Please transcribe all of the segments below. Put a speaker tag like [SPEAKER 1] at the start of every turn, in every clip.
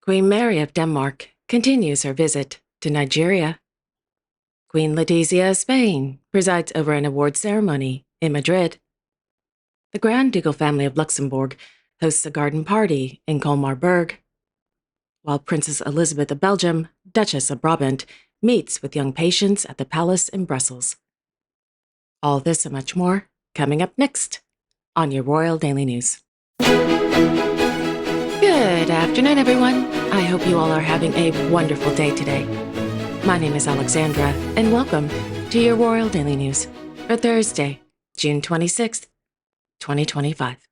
[SPEAKER 1] Queen Mary of Denmark continues her visit to Nigeria. Queen Letizia of Spain presides over an award ceremony in Madrid. The Grand Ducal family of Luxembourg hosts a garden party in Colmarberg, while Princess Elisabeth of Belgium, Duchess of Brabant, meets with young patients at the palace in Brussels. All this and much more coming up next on your Royal Daily News. Good afternoon, everyone. I hope you all are having a wonderful day today. My name is Alexandra, and welcome to your Royal Daily News for Thursday, June 26th, 2025.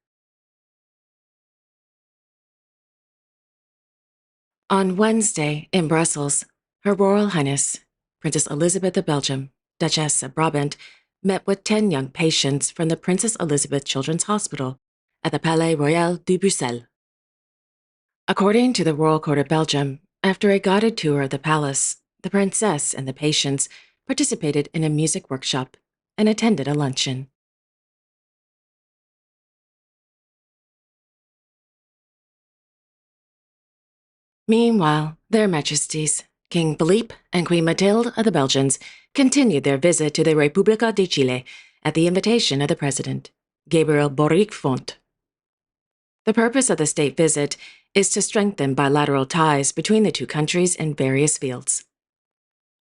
[SPEAKER 1] On Wednesday in Brussels, Her Royal Highness, Princess Elisabeth of Belgium, Duchess of Brabant, met with 10 young patients from the Princess Elisabeth Children's Hospital at the Palais Royal de Bruxelles. According to the Royal Court of Belgium, after a guided tour of the palace, the princess and the patients participated in a music workshop and attended a luncheon. Meanwhile, Their Majesties, King Philippe and Queen Mathilde of the Belgians, continued their visit to the República de Chile at the invitation of the President, Gabriel Boric Font. The purpose of the state visit is to strengthen bilateral ties between the two countries in various fields.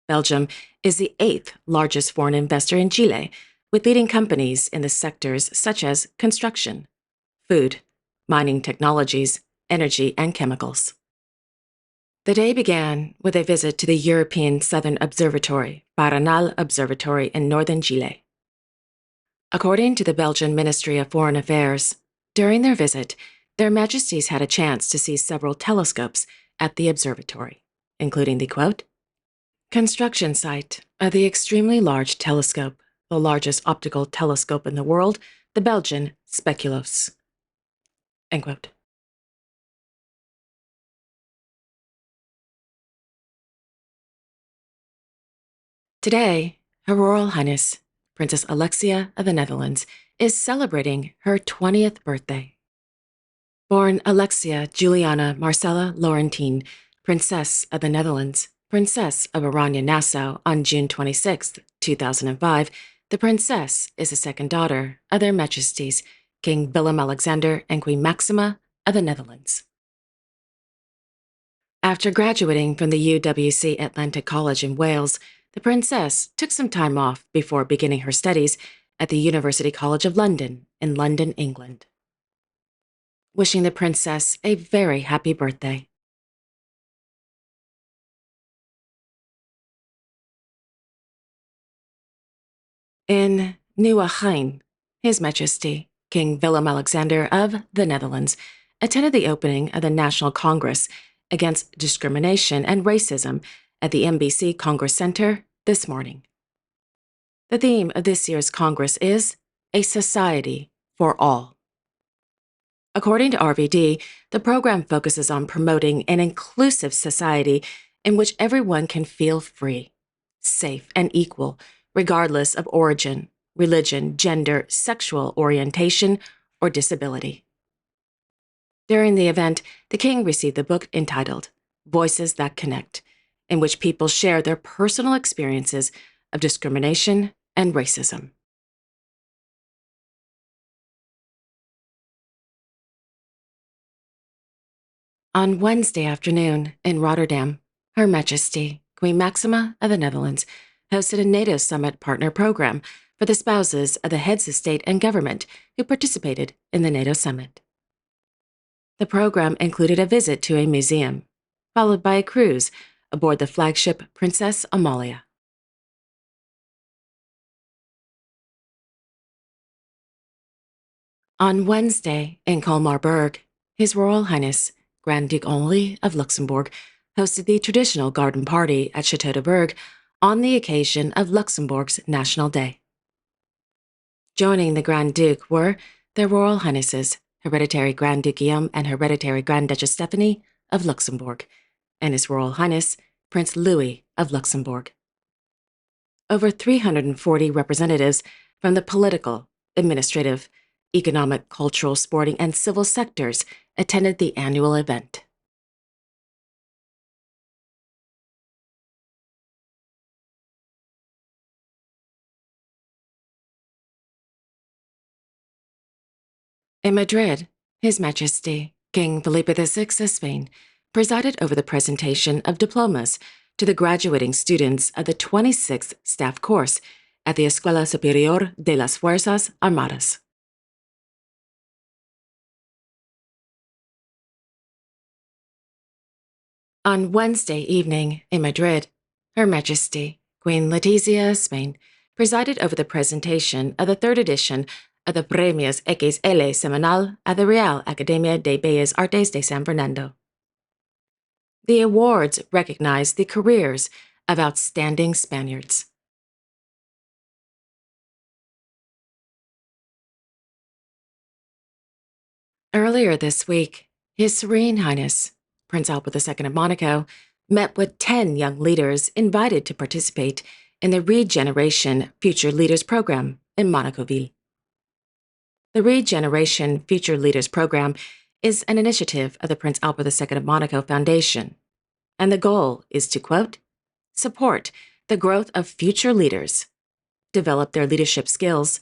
[SPEAKER 1] Belgium is the 8th largest foreign investor in Chile, with leading companies in the sectors such as construction, food, mining technologies, energy, and chemicals. The day began with a visit to the European Southern Observatory, Paranal Observatory in northern Chile. According to the Belgian Ministry of Foreign Affairs, during their visit, Their Majesties had a chance to see several telescopes at the observatory, including the, quote, construction site of the extremely large telescope, the largest optical telescope in the world, the Belgian Speculoos, end quote. Today, Her Royal Highness, Princess Alexia of the Netherlands, is celebrating her 20th birthday. Born Alexia Juliana Marcella Laurentine, Princess of the Netherlands, Princess of Oranje-Nassau on June 26, 2005, the princess is the second daughter of Their Majesties, King Willem-Alexander and Queen Maxima of the Netherlands. After graduating from the UWC Atlantic College in Wales, the princess took some time off before beginning her studies at the University College of London in London, England. Wishing the princess a very happy birthday. In Nieuwegein, His Majesty, King Willem-Alexander of the Netherlands, attended the opening of the National Congress Against Discrimination and Racism at the NBC Congress Center this morning. The theme of this year's Congress is A Society for All. According to RVD, the program focuses on promoting an inclusive society in which everyone can feel free, safe, and equal, regardless of origin, religion, gender, sexual orientation, or disability. During the event, the King received the book entitled Voices That Connect, in which people share their personal experiences of discrimination and racism. On Wednesday afternoon in Rotterdam, Her Majesty, Queen Maxima of the Netherlands, hosted a NATO Summit partner program for the spouses of the heads of state and government who participated in the NATO Summit. The program included a visit to a museum, followed by a cruise aboard the flagship Princess Amalia. On Wednesday in Colmarberg, His Royal Highness, Grand Duke Henri of Luxembourg, hosted the traditional garden party at Chateau de Berg on the occasion of Luxembourg's National Day. Joining the Grand Duke were Their Royal Highnesses, Hereditary Grand Duke Guillaume and Hereditary Grand Duchess Stephanie of Luxembourg, and His Royal Highness, Prince Louis of Luxembourg. Over 340 representatives from the political, administrative, economic, cultural, sporting, and civil sectors attended the annual event. In Madrid, His Majesty, King Felipe VI of Spain, presided over the presentation of diplomas to the graduating students of the 26th staff course at the Escuela Superior de las Fuerzas Armadas. On Wednesday evening in Madrid, Her Majesty, Queen Letizia of Spain, presided over the presentation of the third edition of the Premios XL Semanal at the Real Academia de Bellas Artes de San Fernando. The awards recognize the careers of outstanding Spaniards. Earlier this week, His Serene Highness, Prince Albert II of Monaco, met with 10 young leaders invited to participate in the Regeneration Future Leaders Program in Monacoville. The Regeneration Future Leaders Program is an initiative of the Prince Albert II of Monaco Foundation, and the goal is to, quote, support the growth of future leaders, develop their leadership skills,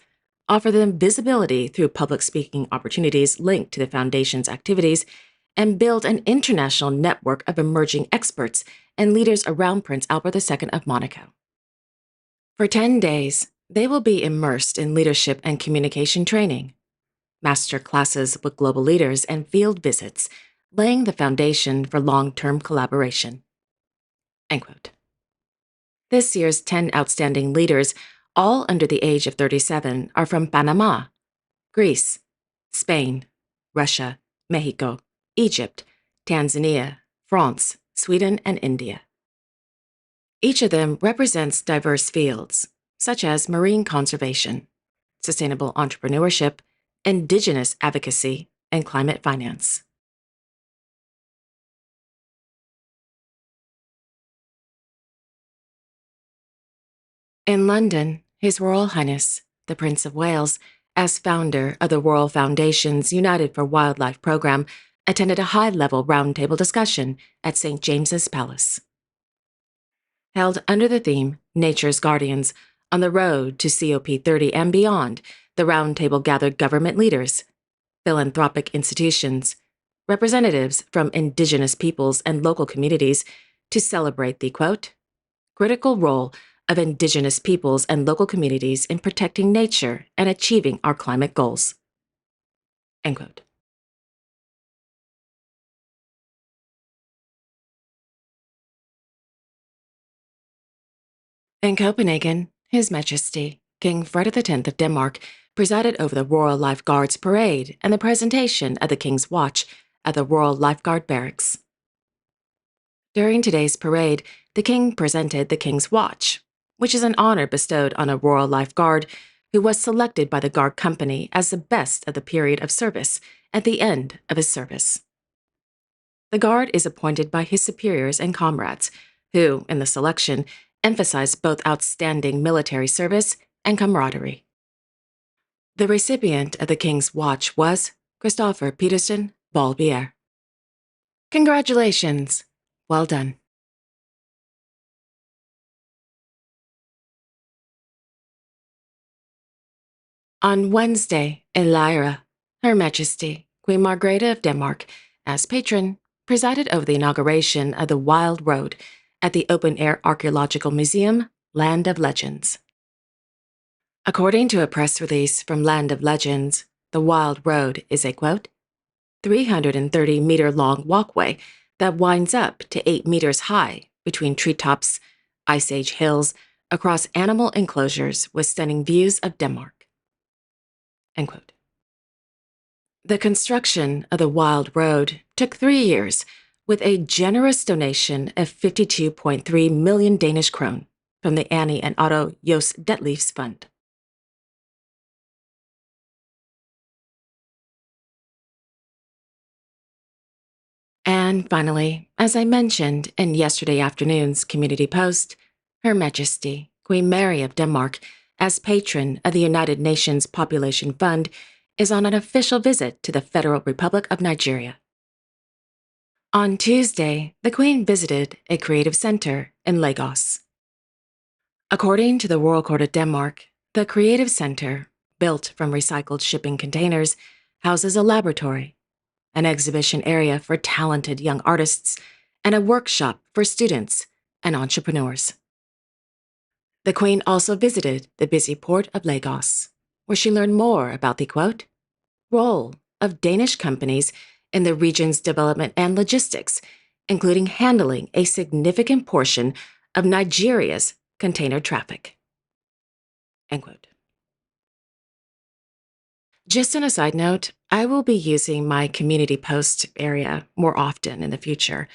[SPEAKER 1] offer them visibility through public speaking opportunities linked to the Foundation's activities, and build an international network of emerging experts and leaders around Prince Albert II of Monaco. For 10 days, they will be immersed in leadership and communication training, master classes with global leaders, and field visits, laying the foundation for long-term collaboration. End quote. This year's 10 outstanding leaders, all under the age of 37, are from Panama, Greece, Spain, Russia, Mexico, Egypt, Tanzania, France, Sweden, and India. Each of them represents diverse fields, such as marine conservation, sustainable entrepreneurship, indigenous advocacy, and climate finance. In London, His Royal Highness, the Prince of Wales, as founder of the Royal Foundation's United for Wildlife program, attended a high-level roundtable discussion at St. James's Palace. Held under the theme Nature's Guardians, on the road to COP30 and beyond, the roundtable gathered government leaders, philanthropic institutions, representatives from indigenous peoples and local communities to celebrate the, quote, critical role of indigenous peoples and local communities in protecting nature and achieving our climate goals. End quote. In Copenhagen, His Majesty, King Frederik X of Denmark, presided over the Royal Life Guards Parade and the presentation of the King's Watch at the Royal Lifeguard Barracks. During today's parade, the King presented the King's Watch, which is an honor bestowed on a Royal Life Guard who was selected by the Guard Company as the best of the period of service at the end of his service. The Guard is appointed by his superiors and comrades, who, in the selection, emphasize both outstanding military service and camaraderie. The recipient of the King's Watch was Christopher Peterson Balbier. Congratulations! Well done. On Wednesday, in Lyra, Her Majesty, Queen Margrethe of Denmark, as patron, presided over the inauguration of the Wild Road at the open-air archaeological museum, Land of Legends. According to a press release from Land of Legends, the Wild Road is a, quote, 330-meter-long walkway that winds up to 8 meters high between treetops, Ice Age hills, across animal enclosures with stunning views of Denmark. End quote. The construction of the Wild Road took 3 years, with a generous donation of 52.3 million Danish krone from the Annie and Otto Jost Detlefs Fund. And finally, as I mentioned in yesterday afternoon's Community Post, Her Majesty, Queen Mary of Denmark, as patron of the United Nations Population Fund, is on an official visit to the Federal Republic of Nigeria. On Tuesday, the Queen visited a creative center in Lagos. According to the Royal Court of Denmark, the creative center, built from recycled shipping containers, houses a laboratory, an exhibition area for talented young artists, and a workshop for students and entrepreneurs. The Queen also visited the busy port of Lagos, where she learned more about the, quote, role of Danish companies in the region's development and logistics, including handling a significant portion of Nigeria's container traffic. End quote. Just on a side note, I will be using my community post area more often in the future.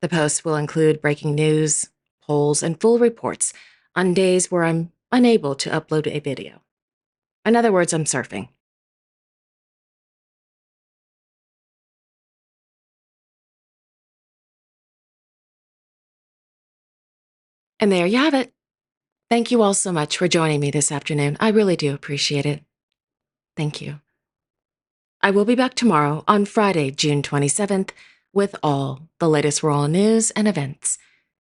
[SPEAKER 1] The posts will include breaking news, polls, and full reports on days where I'm unable to upload a video. In other words, I'm surfing. And there you have it. Thank you all so much for joining me this afternoon. I really do appreciate it. Thank you. I will be back tomorrow on Friday, June 27th, with all the latest royal news and events.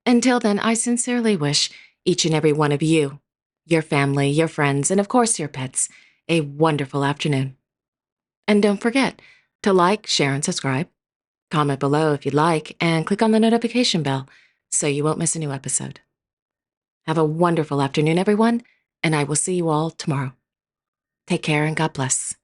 [SPEAKER 1] Until then, I sincerely wish each and every one of you, your family, your friends, and of course your pets, a wonderful afternoon. And don't forget to like, share, and subscribe. Comment below if you'd like, and click on the notification bell so you won't miss a new episode. Have a wonderful afternoon, everyone, and I will see you all tomorrow. Take care and God bless.